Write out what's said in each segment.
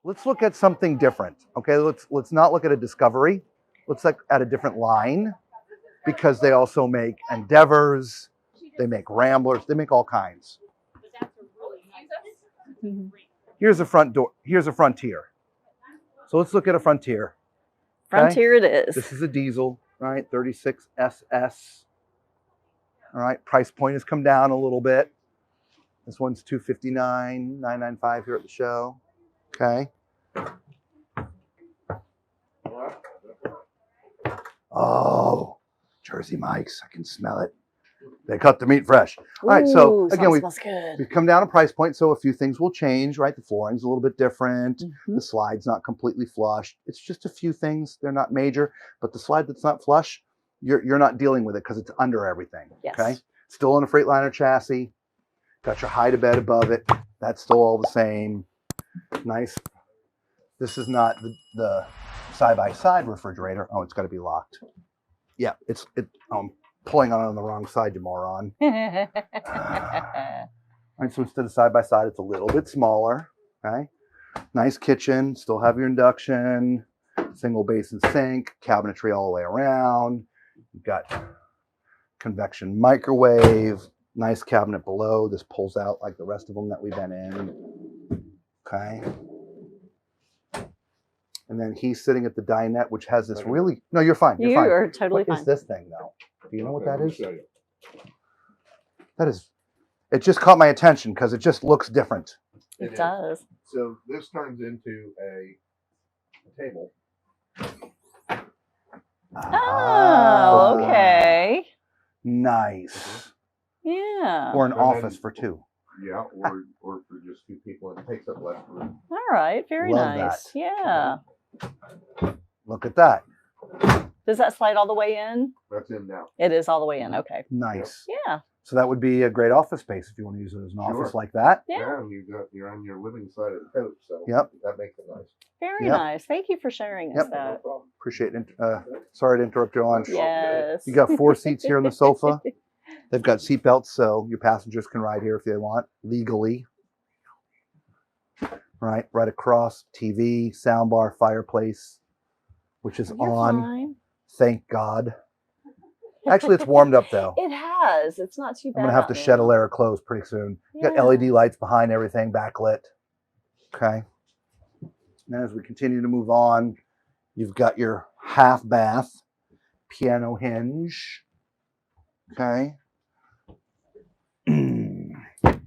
let's look at something different. Okay, let's not look at a Discovery. Let's look at a different line, because they also make Endeavors, they make Ramblers, they make all kinds. Here's a front door. Here's a Frontier. So let's look at a Frontier. Okay? Frontier it is. This is a diesel, right? 36 SS. All right, price point has come down a little bit. This one's $259,995 here at the show. Okay. Oh, Jersey Mike's. I can smell it. They cut the meat fresh. All right, so Ooh, again, smells good. we've come down a price point, so a few things will change, right? The flooring's a little bit different. The slide's not completely flush. It's just a few things. They're not major, but the slide that's not flush, you're not dealing with it because it's under everything. Yes. Okay. Still on a Freightliner chassis. Got your high to bed above it. That's still all the same. Nice. This is not the side-by-side refrigerator. Oh, it's got to be locked. Yeah, I'm pulling on the wrong side, you moron. All right, so instead of side-by-side, it's a little bit smaller. Okay. Nice kitchen. Still have your induction. Single basin sink. Cabinetry all the way around. You've got convection microwave. Nice cabinet below. This pulls out like the rest of them that we've been in. Okay. And then he's sitting at the dinette, which has this really... No, you're fine. You're fine. You are totally fine. What is this thing, though? Do you know what that is? That is... It just caught my attention because it just looks different. It does. So this turns into a table. Oh, okay. Nice. Yeah. Or an And office then- for two. Yeah, or for just two people, and it takes up less room. All right. Very Love nice. that. Yeah. Look at that. Does that slide all the way in? That's in now. It is all the way in. Okay. Nice. Yeah. So that would be a great office space if you want to use it as an office like that. Yeah. And you're on your living side of the coach, so Yep. that makes it nice. Very Yep. nice. Thank you for sharing us Yep. No that. problem. Appreciate it. Sorry to interrupt your lunch. Yes. You got 4 seats here on the sofa. They've got seat belts, so your passengers can ride here if they want, legally. Right across, TV, soundbar, fireplace, which is You're on. fine. Thank God. Actually, it's warmed up though. It has. It's not too bad. I'm gonna have to out shed a now. layer of clothes pretty soon. You got Yeah. LED lights behind everything, backlit. Okay. And as we continue to move on, you've got your half bath, piano hinge. Okay.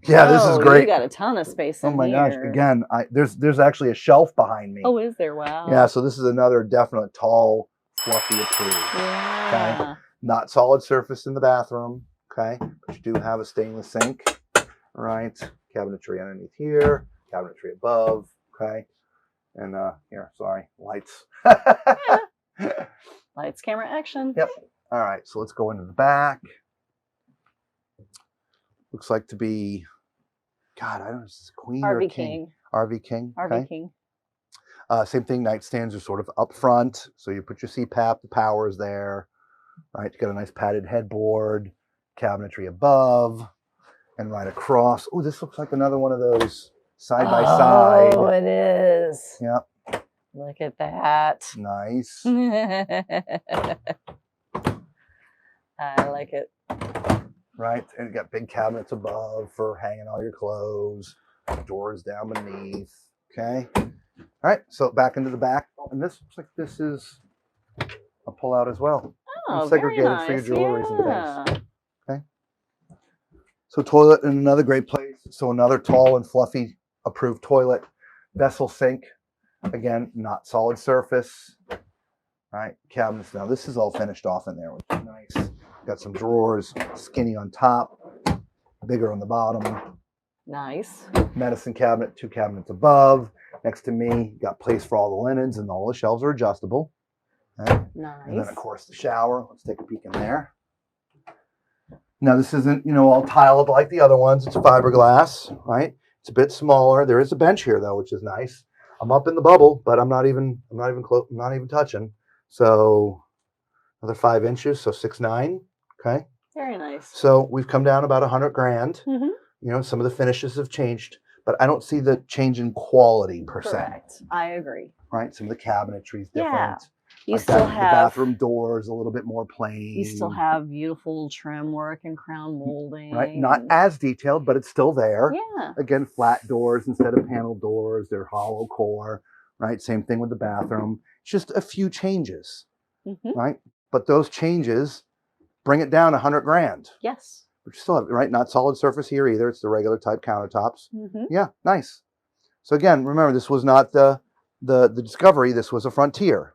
Yeah, this is Oh, great. You got a ton of space in Oh my here. gosh! Again, there's actually a shelf behind me. Oh, is there? Wow. Yeah, so this is another definite tall, fluffy approved. Yeah. Not solid surface in the bathroom. Okay, but you do have a stainless sink. Right, cabinetry underneath here, cabinetry above. Okay, and here, sorry, lights. Lights, camera, action. Yep. All right, so let's go into the back. Looks like to be, God, I don't know, is this Queen or RV King? King. RV King. RV Okay. King. Same thing, nightstands are sort of up front. So you put your CPAP, the power is there. Right, you got a nice padded headboard, cabinetry above, and right across. Oh, this looks like another one of those side by side. Oh, it is. Yep, Look at that. nice. I like it. Right, and you got big cabinets above for hanging all your clothes. Doors down beneath. Okay. All right, so back into the back, and this looks like this is a pull-out as well. Oh, Segregated very nice. for your jewelries and things. Yeah. So toilet in another great place. So another tall and fluffy approved toilet. Vessel sink. Again, not solid surface. Right, cabinets. Now this is all finished off in there, which is nice. Got some drawers, skinny on top, bigger on the bottom. Nice. Medicine cabinet, 2 cabinets above. Next to me, got place for all the linens, and all the shelves are adjustable. Okay. Nice. And then, of course, the shower. Let's take a peek in there. Now, this isn't, all tiled like the other ones. It's fiberglass, right? It's a bit smaller. There is a bench here, though, which is nice. I'm up in the bubble, but I'm not even close. I'm not even touching. So another 5 inches, so 6'9". Okay. Very nice. So we've come down about $100 grand. Mm-hmm. Some of the finishes have changed, but I don't see the change in quality per se. Correct. I agree. Right? Some of the cabinetry is different. Yeah. You Like still the have bathroom doors a little bit more plain. You still have beautiful trim work and crown molding. Right? Not as detailed, but it's still there. Yeah. Again, flat doors instead of panel doors. They're hollow core. Right? Same thing with the bathroom. It's just a few changes. Mm-hmm. Right? But those changes bring it down 100 grand. Yes. But you still have, right? Not solid surface here either. It's the regular type countertops. Mm-hmm. Yeah, nice. So again, remember, this was not the Discovery. This was a Frontier.